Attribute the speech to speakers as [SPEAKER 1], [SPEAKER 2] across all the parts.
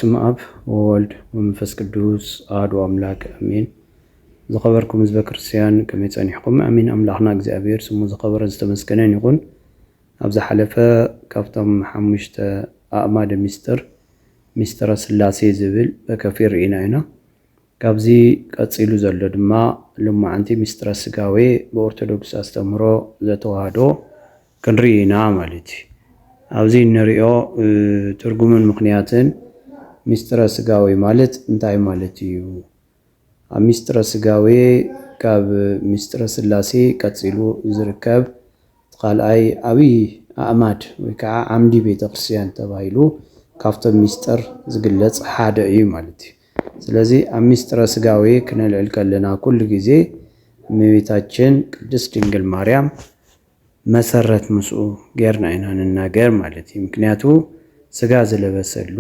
[SPEAKER 1] بسم أب وولد ومنفس قدوس أحد أملاك أمين. زخبركم زب كريستيان كما يصنحكم أمين أملاحنا እግዚአብሔር ስሙ ዝኸበረ ዝተመስገነ ይሁን። ኣብዛ ሓለፈ ካብቶም ሓሙሽተ ኣእማደ ሚስጥረ ስላሴ ዝብል በከፊር ርኢና ኢና። ካብዚ ቀፂሉ ዘሎ ድማ ልሙዓንቲ ሚስጥረ ስጋዌ በኦርቶዶክስ ኣስተምህሮ ዘተዋህዶ ክንርኢ ኢና ማለት እዩ። ኣብዚ እንሪኦ ትርጉምን ምክንያትን ሚስጥረ ስጋዌ ማለት እንታይ ማለት እዩ? ኣብ ሚስጥረ ስጋዌ ካብ ሚስጥረ ስላሴ ቀፂሉ ዝርከብ ካልኣይ ዓብይ ኣእማድ ወይ ከዓ ዓምዲ ቤተክርስትያን ተባሂሉ ካብቶም ሚስጥር ዝግለጽ ሓደ እዩ ማለት እዩ። ስለዚ ኣብ ሚስጥረ ስጋዌ ክነልዕል ከለና ኩሉ ግዜ እመቤታችን ቅድስት ድንግል ማርያም መሰረት ምስኡ ጌርና ኢና ንናገር ማለት እዩ። ምክንያቱ ስጋ ዝለበሰሉ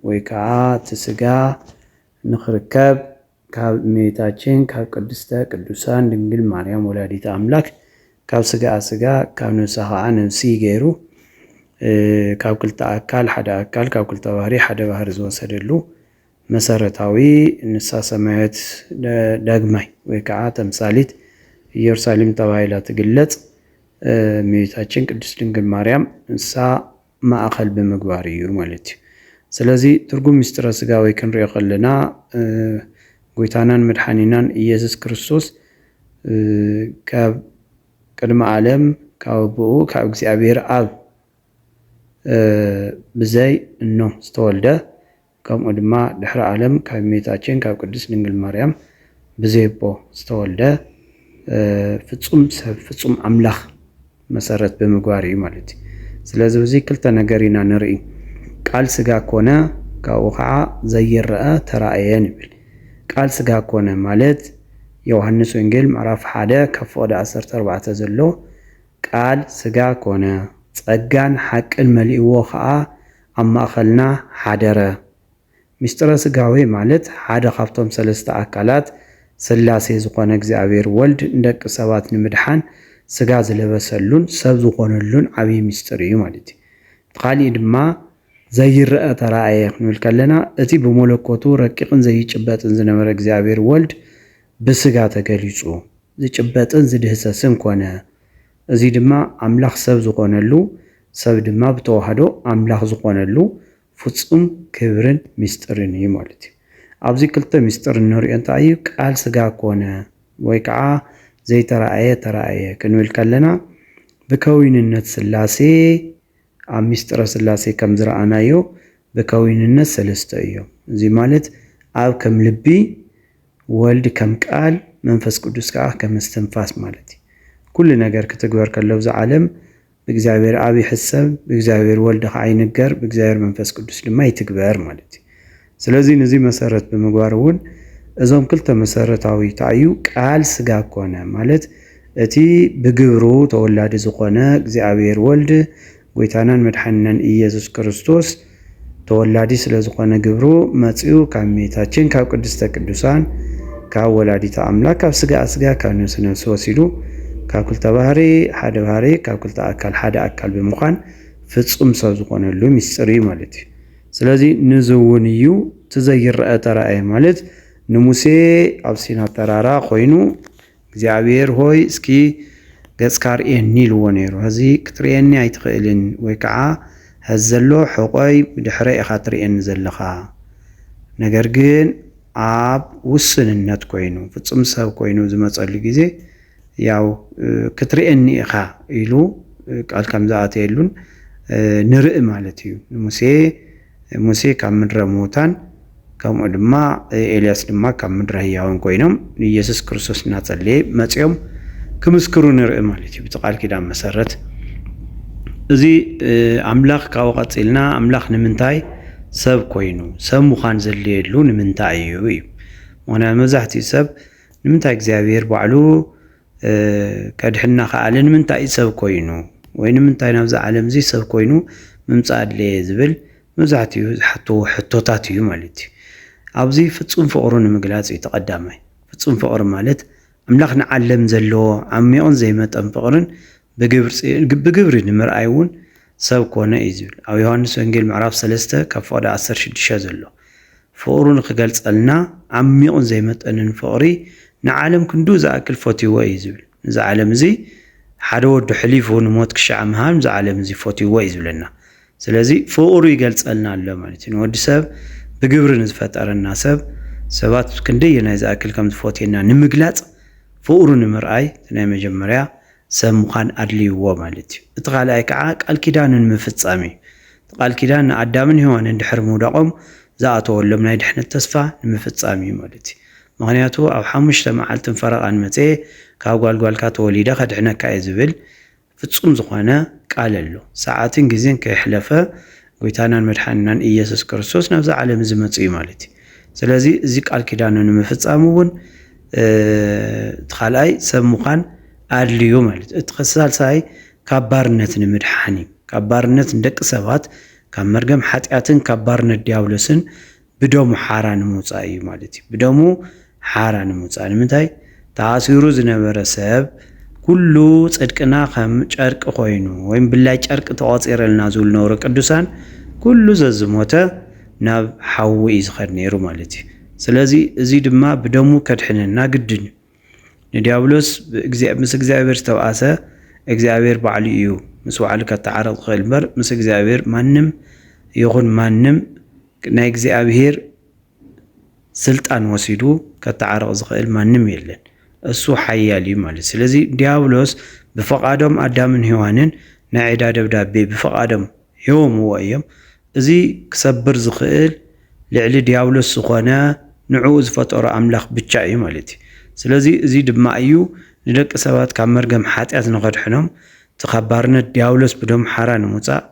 [SPEAKER 1] ወይ ከዓ እቲ ስጋ ንኽርከብ ካብ እመቤታችን ካብ ቅድስተ ቅዱሳን ድንግል ማርያም ወላዲተ ኣምላክ ካብ ስጋ ካብ ነፍሳ ከዓ ነፍሲ ገይሩ ካብ ክልተ ኣካል ሓደ ኣካል ካብ ክልተ ባህሪ ሓደ ባህሪ ዝወሰደሉ መሰረታዊ ንሳ ሰማያዊት ዳግማይ ወይ ከዓ ተምሳሊት ኢየሩሳሌም ተባሂላ ትግለጽ እመቤታችን ቅድስት ድንግል ማርያም ንሳ ማእኸል ብምግባር እዩ ማለት እዩ። ስለዚ ትርጉም ሚስጥረ ስጋዌ ክንሪኦ ከለና ጎይታናን መድሓኒናን ኢየሱስ ክርስቶስ ካብ ቅድመ ዓለም ካብ ኣቦኡ ካብ እግዚአብሔር ኣብ ብዘይ እኖ ዝተወልደ ከምኡ ድማ ድሕሪ ዓለም ካብ እመቤታችን ካብ ቅድስት ድንግል ማርያም ብዘይ ኣቦ ዝተወልደ ፍጹም ሰብ ፍጹም ኣምላኽ መሰረት ብምግባር እዩ ማለት እዩ። ስለዚ እዚ ክልተ ነገር ኢና ንርኢ። ቃል ስጋ ኮነ ካብኡ ከዓ ዘይረአ ተራእየ ንብል። ቃል ስጋ ኮነ ማለት ዮሐንስ ወንጌል ምዕራፍ 1 ካብ ፍቅዲ 14 ዘሎ ቃል ስጋ ኮነ ጸጋን ሓቅን መሊእዎ ከዓ ኣብ ማእኸልና ሓደረ። ሚስጥረ ስጋዌ ማለት ሓደ ካብቶም ሰለስተ ኣካላት ስላሴ ዝኾነ እግዚአብሔር ወልድ ንደቂ ሰባት ንምድሓን ስጋ ዝለበሰሉን ሰብ ዝኾነሉን ዓብይ ሚስጥር እዩ ማለት እዩ። ካሊእ ድማ ዘይረአ ተራእየ ክንብል ከለና እቲ ብመለኮቱ ረቂቕን ዘይጭበጥን ዝነበረ እግዚአብሔር ወልድ ብስጋ ተገሊጹ ዝጭበጥን ዝድህሰስን ኮነ። እዚ ድማ ኣምላኽ ሰብ ዝኾነሉ ሰብ ድማ ብተዋህዶ ኣምላኽ ዝኾነሉ ፍጹም ክብርን ሚስጥርን እዩ ማለት እዩ። ኣብዚ ክልተ ሚስጥር እንሪኦ እንታይ እዩ? ቃል ስጋ ኮነ ወይ ከዓ ዘይተራእየ ተራእየ ክንብል ከለና ብከዊንነት ስላሴ ኣብ ሚስጥረ ስላሴ ከም ዝረኣናዮ ብከዊንነት ሰለስተ እዮም። እዚ ማለት ኣብ ከም ልቢ ወልድ ከም ቃል መንፈስ ቅዱስ ከዓ ከም እስትንፋስ ማለት እዩ። ኩሉ ነገር ክትግበር ከሎ ኣብዚ ዓለም ብእግዚአብሔር ኣብ ይሕሰብ ብእግዚአብሔር ወልድ ከዓ ይንገር ብእግዚአብሔር መንፈስ ቅዱስ ድማ ይትግበር ማለት እዩ። ስለዚ ነዚ መሰረት ብምግባር እውን እዞም ክልተ መሰረታዊ ታዩ ቃል ስጋ ኮነ ማለት እቲ ብግብሩ ተወላዲ ዝኾነ እግዚአብሔር ወልድ ጎይታናን መድሓኒናን ኢየሱስ ክርስቶስ ተወላዲ ስለ ዝኾነ ግብሩ መጺኡ ካብ እመቤታችን ካብ ቅድስተ ቅዱሳን ካብ ወላዲተ ኣምላክ ካብ ስጋ ካብ ነፍሲ ነፍሲ ወሲዱ ካብ ክልተ ባህሪ ሓደ ባህሪ ካብ ክልተ ኣካል ሓደ ኣካል ብምዃን ፍጹም ሰብ ዝኾነሉ ሚስጥር እዩ ማለት እዩ። ስለዚ ንዝውን እዩ ትዘይረአ ተራእየ ማለት ንሙሴ ኣብ ሲና ተራራ ኮይኑ እግዚአብሔር ሆይ እስኪ ገጽካ ርኤኒ ኢልዎ ነይሩ። ሕዚ ክትርኤኒ ኣይትኽእልን ወይ ከዓ ሕዚ ዘሎ ሕቆይ ብድሕረ ኢኻ ትርኤኒ ዘለኻ፣ ነገር ግን ኣብ ውስንነት ኮይኑ ፍጹም ሰብ ኮይኑ ዝመፀሉ ግዜ ያው ክትርኤኒ ኢኻ ኢሉ ቃል ከም ዝኣተየሉን ንርኢ ማለት እዩ። ሙሴ ካብ ምድረ ሙታን ከምኡ ድማ ኤልያስ ድማ ካብ ምድረ ህያውን ኮይኖም ንኢየሱስ ክርስቶስ እናጸለየ መጺኦም ክምስክሩ ንርኢ ማለት እዩ። ብቲ ቃል ኪዳን መሰረት እዚ ኣምላኽ ካብኡ ቀፂልና ኣምላኽ ንምንታይ ሰብ ኮይኑ ሰብ ምዃን ዘድልየሉ ንምንታይ እዩ እዩ። ምክንያቱ መብዛሕትኡ ሰብ ንምንታይ እግዚአብሔር ባዕሉ ከድሕና ከኣለ ንምንታይ ሰብ ኮይኑ ወይ ንምንታይ ናብዚ ዓለም እዚ ሰብ ኮይኑ ምምፃእ ኣድለየ ዝብል መብዛሕትኡ ዝሓትዎ ሕቶታት እዩ ማለት እዩ። ኣብዚ ፍጹም ፍቕሩ ንምግላጽ እዩ ተቐዳማይ። ፍጹም ፍቕሪ ማለት ኣምላኽ ንዓለም ዘለዎ ዓሚቑን ዘይመጠን ፍቕርን ብግብሪ ንምርኣይ እውን ሰብ ኮነ እዩ ዝብል ኣብ ዮሃንስ ወንጌል ምዕራፍ 3 ካብ ፍቕዲ 16 ዘሎ ፍቕሩ ንክገልጸልና ዓሚቑን ዘይመጠንን ፍቕሪ ንዓለም ክንዱ ዝኣክል ፈትይዎ እዩ ዝብል እዚ ዓለም እዚ ሓደ ወዲ ሕሊፉ ንሞት ክሻዕ ምሃብ እዚ ዓለም እዚ ፈትይዎ እዩ ዝብለና ስለዚ ፍቕሩ ይገልጸልና ኣሎ ማለት እዩ ንወዲ ሰብ ብግብሪ ንዝፈጠረና ሰባት ክንደየናይ ዝኣክል ከም ዝፈትየና ንምግላጽ ፍቕሩ ንምርኣይ ናይ መጀመርያ ሰብ ምዃን ኣድልይዎ ማለት እዩ እቲ ካልኣይ ከዓ ቃል ኪዳን ንምፍጻም እዩ ቃል ኪዳን ንኣዳምን ሔዋንን ድሕሪ ምውዳቖም ዝኣተወሎም ናይ ድሕነት ተስፋ ንምፍጻም እዩ ማለት እዩ ምክንያቱ ኣብ 5 መዓልትን ፈረቓን መጽ ካብ ጓልጓልካ ተወሊደ ከድሕነካ እየ ዝብል ፍጹም ዝኾነ ቃል ኣሎ ሰዓትን ግዜን ከይሕለፈ ጎይታናን መድሓኒናን ኢየሱስ ክርስቶስ ናብዚ ዓለም ዝመጽ እዩ ማለት እዩ ስለዚ እዚ ቃል ኪዳን ንምፍጻም እውን እቲ ካልኣይ ሰብ ምዃን ኣድልዩ ማለት እቲ ሳልሳይ ካብ ባርነት ንምድሓን እዩ ካብ ባርነት ንደቂ ሰባት ካብ መርገም ሓጢኣትን ካብ ባርነት ዲያብሎስን ብደሙ ሓራ ንምውፃእ እዩ ማለት እዩ ብደሙ ሓራ ንምውፃእ ንምንታይ ተኣሲሩ ዝነበረ ሰብ ኩሉ ጽድቅና ከም ጨርቂ ኮይኑ ወይም ብላይ ጨርቂ ተቆፂረልና ዝብል ነበሩ ቅዱሳን ኩሉ ዘዝሞተ ናብ ሓዊ እዩ ዝኸድ ነይሩ ማለት እዩ ስለዚ እዚ ድማ ብደሙ ከድሕነና ግድን እዩ ንዲያብሎስ ምስ እግዚኣብሔር ዝተባኣሰ እግዚኣብሔር ባዕሉ እዩ ምስ ባዕሉ ከተዓረቕ ዝኽእል እምበር ምስ እግዚኣብሔር ማንም ይኹን ማንም ናይ እግዚኣብሔር ስልጣን ወሲዱ ከተዓረቕ ዝኽእል ማንም የለን እሱ ሓያል እዩ ማለት ስለዚ ዲያብሎስ ብፈቃዶም ኣዳምን ሔዋንን ናይ ዒዳ ደብዳቤ ብፈቃዶም ሂቦምዎ እዮም እዚ ክሰብር ዝኽእል ልዕሊ ዲያብሎስ ዝኾነ ንዕኡ ዝፈጠሮ ኣምላኽ ብቻ እዩ ማለት እዩ ስለዚ እዚ ድማ እዩ ንደቂ ሰባት ካብ መርገም ሓጢኣት ንኸድሕኖም ተኸባርነት ዲያብሎስ ብደም ሓራ ንምውፃእ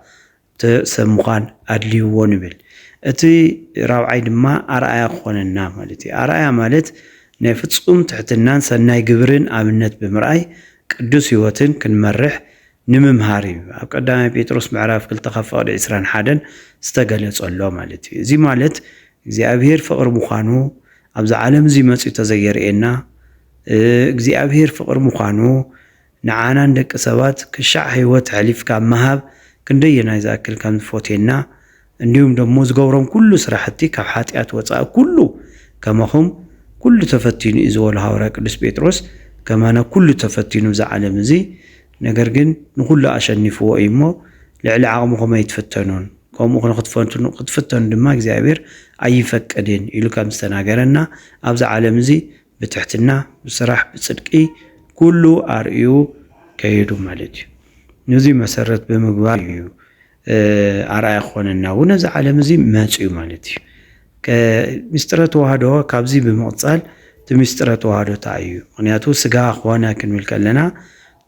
[SPEAKER 1] ሰብ ምዃን ኣድልይዎ ንብል እቲ ራብዓይ ድማ ኣርኣያ ክኾነና ማለት እዩ ኣርኣያ ማለት ናይ ፍጹም ትሕትናን ሰናይ ግብርን ኣብነት ብምርኣይ ቅዱስ ህይወትን ክንመርሕ ንምምሃር እዩ ኣብ ቀዳማይ ጴጥሮስ ምዕራፍ 2 ካብ ፍቕዲ 21 ዝተገለጸሎ ማለት እዩ እዚ ማለት እግዚኣብሔር ፍቕሪ ምዃኑ ኣብዚ ዓለም እዚ መፅኡ ተዘየርእየና እግዚኣብሔር ፍቕሪ ምዃኑ ንዓናን ደቂ ሰባት ክሻዕ ህይወት ሕሊፍካ ምሃብ ክንደየናይ ዝኣክል ከም ዝፈትየና እንዲሁም ደሞ ዝገብሮም ኩሉ ስራሕቲ ካብ ሓጢኣት ወፃኢ ኩሉ ከመኹም ኩሉ ተፈቲኑ እዩ ዝበሎ ሐዋርያ ቅዱስ ጴጥሮስ ከማና ኩሉ ተፈቲኑ እዚ ዓለም እዚ ነገር ግን ንኩሉ ኣሸኒፍዎ እዩ እሞ ልዕሊ ዓቕምኹም ኣይትፍተኑን ከምኡ ክትፍተኑ ድማ እግዚኣብሔር ኣይፈቅድን ኢሉ ከም ዝተናገረና ኣብዚ ዓለም እዚ ብትሕትና ብስራሕ ብጽድቂ ኩሉ ኣርእዩ ከይዱ ማለት እዩ ነዚ መሰረት ብምግባር እዩ ኣርኣያ ክኾነና እውን እዚ ዓለም እዚ መፅኡ ማለት እዩ ምስጢረ ተዋህዶ ካብዚ ብምቕፃል እቲ ምስጢረ ተዋህዶ እንታይ እዩ ምክንያቱ ስጋ ኮነ ክንብል ከለና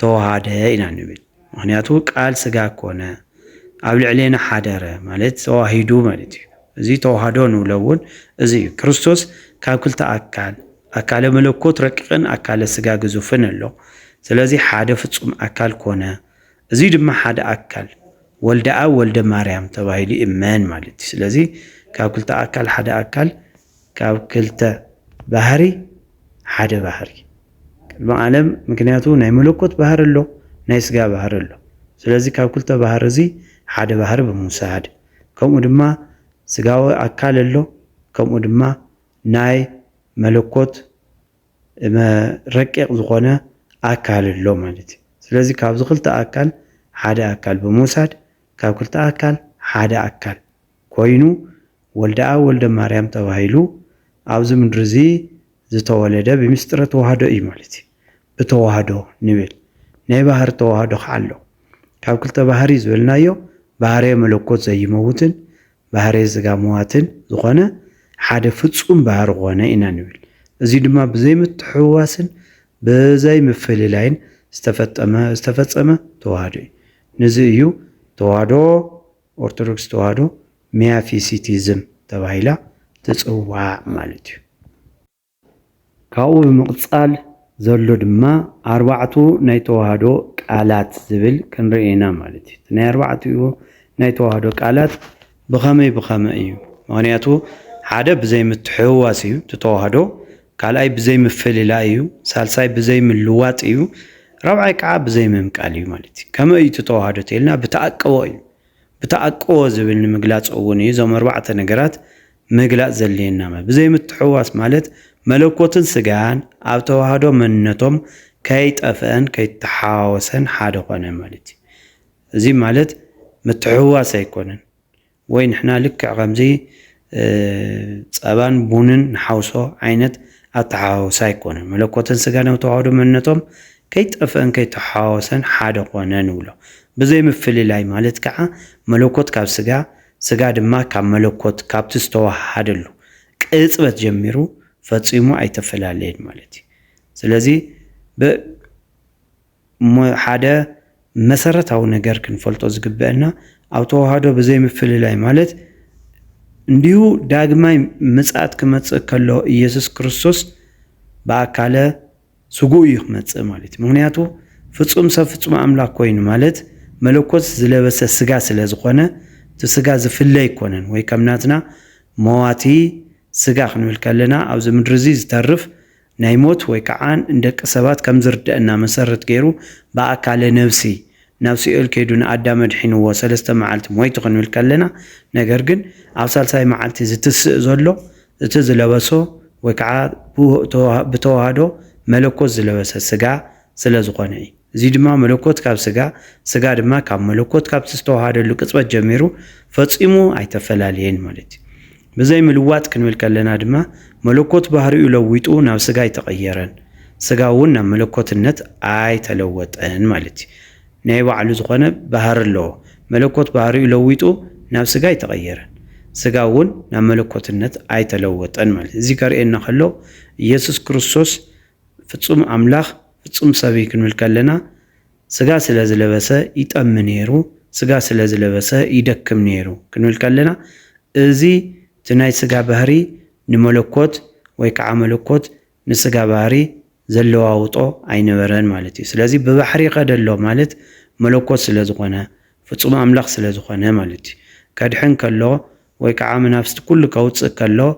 [SPEAKER 1] ተዋሃደ ኢና ንብል ምክንያቱ ቃል ስጋ ኮነ ኣብ ልዕሌና ሓደረ ማለት ተዋሂዱ ማለት እዩ እዚ ተዋህዶ ንብሎ እውን እዚ እዩ ክርስቶስ ካብ ክልተ ኣካለ መለኮት ረቂቕን ኣካለ ስጋ ግዙፍን ኣሎ ስለዚ ሓደ ፍጹም ኣካል ኮነ እዚ ድማ ሓደ ኣካል ወልደ ኣብ ወልደ ማርያም ተባሂሉ ይእመን ማለት እዩ ስለዚ ካብ ክልተ ኣካል ሓደ ኣካል ካብ ክልተ ባህሪ ሓደ ባህሪ ቅድሚ ዓለም ምክንያቱ ናይ መለኮት ባህሪ ኣሎ ናይ ስጋ ባህሪ ኣሎ ስለዚ ካብ ክልተ ባህሪ እዚ ሓደ ባህሪ ብምውሳድ ከምኡ ድማ ስጋዊ ኣካል ኣሎ ከምኡ ድማ ናይ መለኮት ረቂቕ ዝኾነ ኣካል ኣሎ ማለት እዩ ስለዚ ካብዚ ክልተ ኣካል ሓደ ኣካል ብምውሳድ ካብ ክልተ ኣካል ሓደ ኣካል ኮይኑ ወልደ ኣብ ወልደ ማርያም ተባሂሉ ኣብዚ ምድሪ እዚ ዝተወለደ ብምስጢረ ተዋህዶ እዩ ማለት እዩ ብተዋህዶ ንብል ናይ ባህሪ ተዋህዶ ከዓ ኣሎ ካብ ክልተ ባህሪ ዝብልናዮ ባህሪ መለኮት ዘይመውትን ባህሪ ስጋ መዋትን ዝኾነ ሓደ ፍጹም ባህሪ ኾነ ኢና ንብል እዚ ድማ ብዘይ ምትሕውዋስን ብዘይ ምፍልላይን ዝተፈጸመ ተዋህዶ እዩ ነዚ እዩ ተዋህዶ ኦርቶዶክስ ተዋህዶ ሚያፊሲቲዝም ተባሂላ ትጽዋዕ ማለት እዩ ካብኡ ብምቕጻል ዘሎ ድማ ኣርባዕቱ ናይ ተዋህዶ ቃላት ዝብል ክንርኢና ማለት እዩ ናይ ኣርባዕቱ ናይ ተዋህዶ ቃላት ብኸመይ እዩ ምክንያቱ ሓደ ብዘይ ምትሕውዋስ እዩ ተዋህዶ ካልኣይ ብዘይ ምፍልላይ እዩ ሳልሳይ ብዘይ ምልዋጥ እዩ ራብዓይ ከዓ ብዘይ ምምቃል እዩ ማለት እዩ ከመይ እዩ ተዋህዶ ተልና ብተኣቅቦ እዩ بتأقو زبل مقلاص أوني زوم 4 نجرات مقلاص زلينا ما بزي متحواس مالت ملكوتن سجان أو توهادو منتهم كيت أفن كيت تحاوسن حدا قنا مالتي زي مالت متحواس يكونن وين إحنا لك غمزي صابان بونن نحاوسو عينت أتحاوس يكونن ملكوتن سجان أو توهادو منتهم كيت أفن كيت تحاوسن حدا قنا نولا بزي مفلي لاي مالت كعا ملكوت كاب سجا دما كاب ملكوت كاب تستوى حدلو كأصبت جميرو فتصيمو أيتفلالين مالتي سلازي حدا مسارت أو نجار كنفلتو زقبالنا أو توهادو بزي مفلي لاي مالت انديو داغماي مسعات كمتصكلو إيسوس كريستوس باكاله سقو يخمص مالتي مغنياتو فصوم سب فصوم أملاك كوين مالت ملكوت زلبس سجا سلازقونه تسجا زفلا يكونن ወይ ከምናትና ሞዋቲ ስጋ ክንብል ከለና ኣብዚ ምድርዚ ዝተርፍ ናይ ሞት ወይ ከዓን እንደቀ ሰባት ከም ዝርዳእና መሰረት ገይሩ በአካለ ነፍሲ ሲኦል ከይዱን አዳም ድሒንዎ 3 መዓልቲ ሞይቱ ክንብል ከለና ነገር ግን ኣብ ሳልሳይ መዓልቲ ዝትስእ ዘሎ እቲ ዝለበሶ ወይ ከዓ ብተዋህዶ መለኮት ዝለበሰ ስጋ ስለዝኾነ እዩ زي دما ملكوت كاب سجا دما كاب ملكوت كاب تستوى هذا اللي كتبت جميرو فتصيمو أيتفلالين مالتي بزي ملوات كنمل كلنا دما ملكوت بحري يلويتو ناو سجا يتغيرن سجا ونا ملكوت النت أيتلوت أن مالتي نايو على زغنة بحر اللو ملكوت بحري يلويتو ناو سجا يتغيرن سجا ون ناو ملكوت النت أيتلوت أن مالتي ذكر إن خلو يسوع كريستوس فتصوم أملاخ فتصوم سبي كنمل كلنا سجا سلازلبسة يتأمن نيرو سجا سلازلبسة يدكم نيرو كنمل كلنا زي تناي سجا بحري نملكوت ويكع ملكوت نسجا بحري زلوا عوطو عين وران مالتي سلازي ببحري قد اللو مالت ملكوت سلازقنا فتصوم أملاخ سلازقنا مالتي كادحن كلو ويكع منافست كل كوتس كلو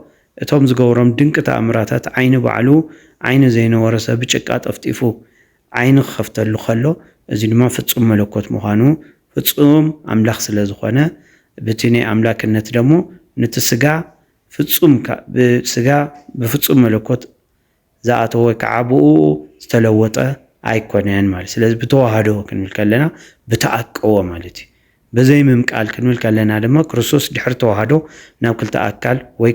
[SPEAKER 1] اتهم زغورم دنك تأمراتات عين بعلو عين زين ورثة بشكات أفتيفو عين خفتلو خلو ازي ما فتصوم ملكوت مخانو فتصوم أملاخ سلازخوانا بتيني أملاك النت دمو نتسقع فتصوم بسقع بفتصوم ملكوت زاعتو كعبو استلوطه ايكونين مالتي سلاز بتوهادو كنمل كلنا بتأقوا مالتي بزي ممقال كنمل كلنا دما كريستوس دحر توهادو ناب كلتا أكل وي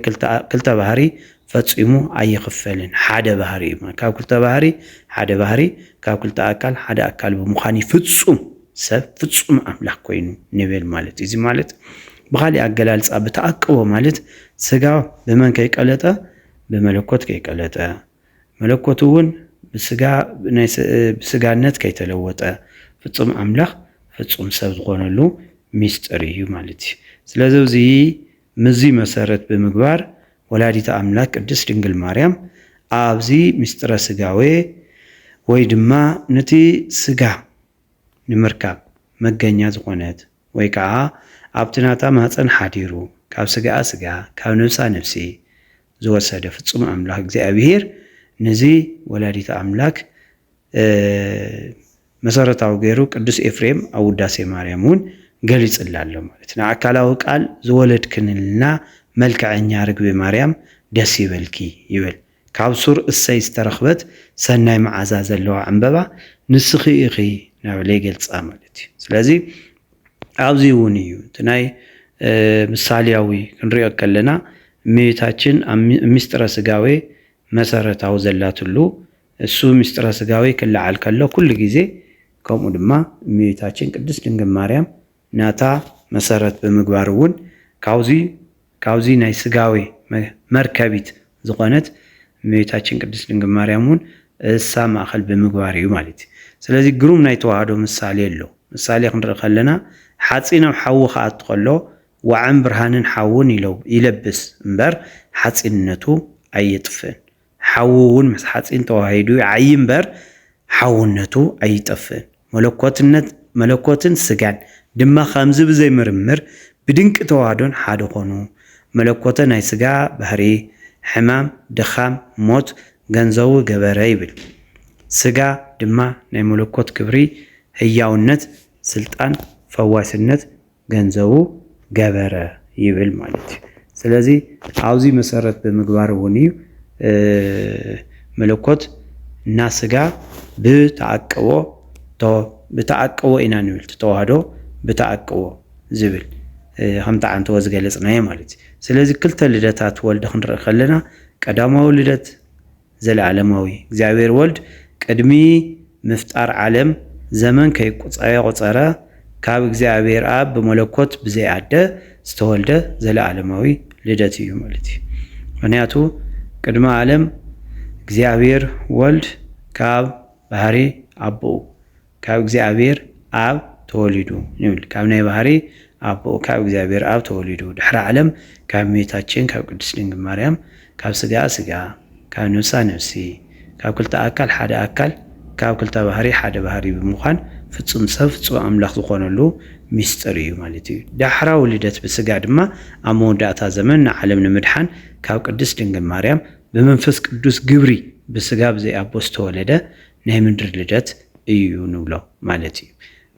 [SPEAKER 1] كلتا بحري فتصيمو أي خفلن حدا بحري ما كاب كلتا بحري حدا بحري كاب كلتا أكل حدا أكل بمخاني فتصوم أملاك كوينو نيفل مالتي زي مالت بخالي أقلال صعب تأقوا مالت سقا بمن كي قلتا بملكوت كي قلتا ملكوتون بسقا نت كي تلوتا فتصوم أملاك فتصوم سب زغونلو ميستريو مالتي سلازو زي مزي مسارت بمقبار ولاديت أملاك قدس دنجل مريم أبزي مستر سجاوي ويدما نتي سجا نمركب مجنيا زغونات ويكا أبتناتا مهتن حديرو كاب سجا كاب نفسي زو سادة فتصوم أملاك زي أبيهر نزي ولاديت أملاك مسارة أوجيرو قدس إفريم أو داسي مريمون قاليت الله مالتنا أكلاو قال زولد كنلنا ملك عنيا رقبي مريم داسي بالكي يبل كابسور السيس ترخبت سناي معزاز اللوع عنبابا نسخي إخي نعولي قلت آمالتي سلازي أوزي ونيو تناي مسالياوي كنريو كلنا ميتاچن مستر سقاوي مسارة أوزلاتلو السو مستر سقاوي كلا عالكالو كل جيزي كوم دما ميتاچن قدس دنجل مريم ناتا مسارة بمقبارون كاوزي ناي سقاوي مركبيت زغانت ميتاچن قدس دنجل مريمون السام أخل بمقباريو مالتي سلازي قروم ناي توهادو مسالي اللو مسالي خنرق لنا حاتسينا وحاو خاط قلو وعن برهانن حاون يلبس مبر حاتسينتو أيطفن حاوون مس حاتسين توهيدو عين بر حاونتو أيطفن ملكوتن سجان دما خمز بزي مرمر بدنك توهادون حادو خونو ملكوتن اي سجا بحري حمام دخام موت غنزو غبرايبل سجا دما ناي ملكوت كبري هياونت سلطان فواسنت ገንዘቡ ገበረ ይብል ማለት እዩ ስለዚ ኣብዚ መሰረት ብምግባር እውን እዩ መለኮት እና ስጋ ብተዓቅቦ ኢና ንብል ተዋህዶ ብተዓቅቦ ዝብል ከምታ ዓንተ ዝገለጽናየ ማለት እዩ ስለዚ ክልተ ልደታት ወልድ ክንርኢ ከለና ቀዳማዊ ልደት ዘለዓለማዊ እግዚአብሔር ወልድ ቅድሚ ምፍጣር ዓለም ዘመን ከይቆፀረ ካብ እግዚአብሔር አብ በመለኮት ብዘይአደ ዝተወልደ ዘለዓለማዊ ልደት እዩ ማለት እዩ ምክንያቱ ቅድመ ዓለም እግዚአብሔር ወልድ ካብ ባህሪ አቦኡ ካብ እግዚአብሔር አብ ተወሊዱ ንብል ካብ ናይ ባህሪ አቦኡ ካብ እግዚአብሔር አብ ተወሊዱ ድሕሪ ዓለም ካብ እመቤታችን ካብ ቅድስት ድንግል ማርያም ካብ ስጋ ካብ ነፍሳ ነፍሲ ካብ ክልተ አካል ሓደ አካል ካብ ክልተ ባህሪ ሓደ ባህሪ ብምዃን ፍጹም ሰብ ፍጹም አምላኽ ዝኾነሉ ሚስጥር እዩ ማለት እዩ ዳሕራዊ ልደት ብስጋ ድማ ኣብ መወዳእታ ዘመን ንዓለም ንምድሓን ካብ ቅድስት ድንግል ማርያም ብመንፈስ ቅዱስ ግብሪ ብስጋ ብዘይ አቦ ዝተወለደ ናይ ምድሪ ልደት እዩ ንብሎ ማለት እዩ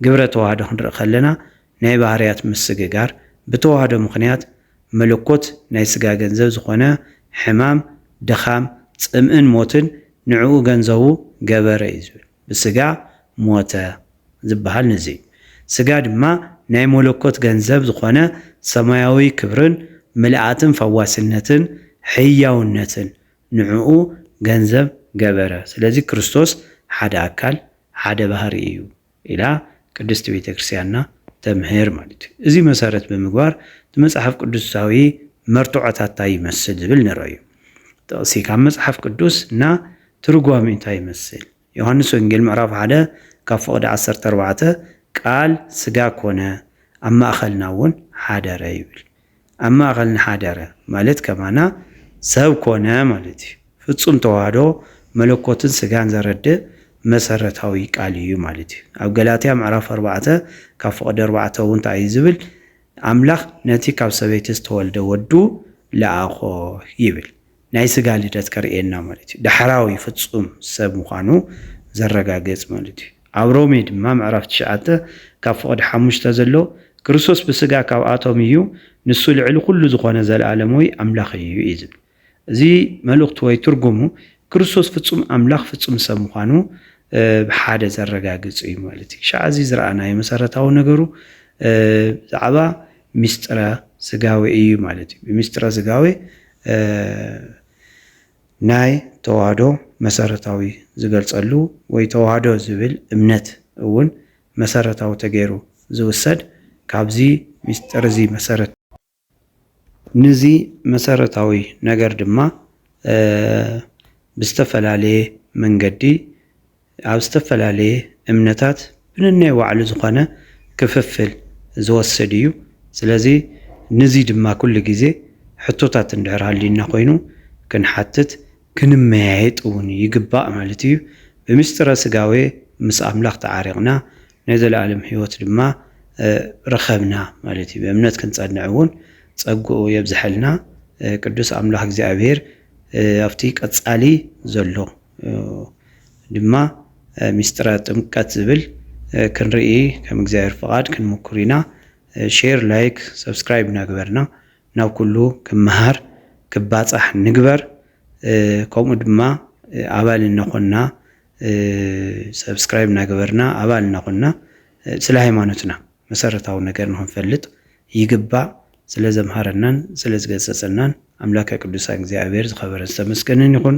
[SPEAKER 1] ግብረ ተዋህዶ ክንርኢ ከለና ናይ ባህርያት ምስግጋር ብተዋህዶ ምክንያት መለኮት ናይ ስጋ ገንዘብ ዝኾነ ሕማም ድኻም ጽምእን ሞትን ንዕኡ ገንዘቡ ገበረ እዩ ዝብል ብስጋ ሞተ ዝበሃል ነዚ ስጋ ድማ ናይ መለኮት ገንዘብ ዝኾነ ሰማያዊ ክብርን ምልአትን ፈዋስነትን ሕያውነትን ንዕኡ ገንዘብ ገበረ ስለዚ ክርስቶስ ሓደ አካል ሓደ ባህሪ እዩ ኢላ ቅድስት ቤተክርስቲያንና ተምህር ማለት እዩ እዚ መሰረት ብምግባር መጽሐፍ ቅዱሳዊ መርቶዓታት ይመስል ዝብል ንረዩ ጥቕሲ ካብ መጽሐፍ ቅዱስ እና ትርጓሜ እንታይ ይመስል ዮሐንስ ወንጌል ምዕራፍ 1 ካብ ፍቅዲ 14 ቃል ስጋ ኮነ ኣብ ማእኸልና እውን ሓደረ ይብል ኣብ ማእኸልና ሓደረ ማለት ከማና ሰብ ኮነ ማለት እዩ ፍጹም ተዋህዶ መለኮትን ስጋን ዘረድእ መሰረታዊ ቃል እዩ ማለት እዩ ኣብ ገላትያ ምዕራፍ 4 ካብ ፍቅዲ 4 እውን እንታይ ዝብል አምላኽ ነቲ ካብ ሰበይቲ ዝተወልደ ወዱ ለኣኾ ይብል ናይ ስጋ ልደት ከርእየና ማለት እዩ ዳሕራዊ ፍጹም ሰብ ምዃኑ ዘረጋግጽ ማለት እዩ ኣብ ሮሜ ድማ ምዕራፍ 9 ካብ ፍቅዲ 5 ዘሎ ክርስቶስ ብስጋ ካብ ኣቶም እዩ ንሱ ልዕሊ ኩሉ ዝኾነ ዘለዓለማዊ አምላኽ እዩ ይዝብል እዚ መልእኽቲ ወይ ትርጉሙ ክርስቶስ ፍጹም አምላኽ ፍጹም ሰብ ምዃኑ ብሓደ ዘረጋግጽ እዩ ማለት እዩ ሻዚ ዝረኣናዮ መሰረታዊ ነገሩ ዛዕባ ሚስጥረ ስጋዊ እዩ ማለት እዩ ሚስጥረ ስጋዊ ናይ ተዋህዶ መሰረታዊ ዝገልጸሉ ወይ ተዋህዶ ዝብል እምነት እውን መሰረታዊ ተገይሩ ዝውሰድ ካብዚ ሚስጥር እዚ መሰረት ንዚ መሰረታዊ ነገር ድማ ብዝተፈላለየ መንገዲ ኣብ ዝተፈላለዩ እምነታት ብነናይ ባዕሉ ዝኾነ ክፍፍል ዝወስድ እዩ ስለዚ ንዚ ድማ ኩሉ ግዜ ሕቶታት እንድሕር ሃልዩና ኮይኑ ክንሓትት ክንመያየጥ እውን ይግባእ ማለት እዩ ብምስጥረ ስጋዌ ምስ አምላኽ ተዓሪቕና ናይ ዘለዓለም ህይወት ድማ ረኸብና ማለት እዩ በእምነት ክንጸንዕ እውን ጸጉኡ የብዝሐልና ቅዱስ አምላኽ እግዚአብሔር ኣብቲ ቀጻሊ ዘሎ ድማ ሚስጥረ ጥምቀት ዝብል ክንርኢ ከም እግዚአብሔር ፍቃድ ክንምኩር ኢና ሼር ላይክ ሰብስክራይብ ናግበርና ናብ ኩሉ ክመሃር ክባጻሕ ንግበር ከምኡ ድማ አባል እናኾንና ሰብስክራይብ ናግበርና አባል እናኾንና ስለ ሃይማኖትና መሰረታዊ ነገር ንኽንፈልጥ ይግባእ ስለ ዘምሃረናን ስለ ዝገሰጸናን አምላከ ቅዱሳን እግዚአብሔር ዝኸበረ ዝተመስገነን ይኹን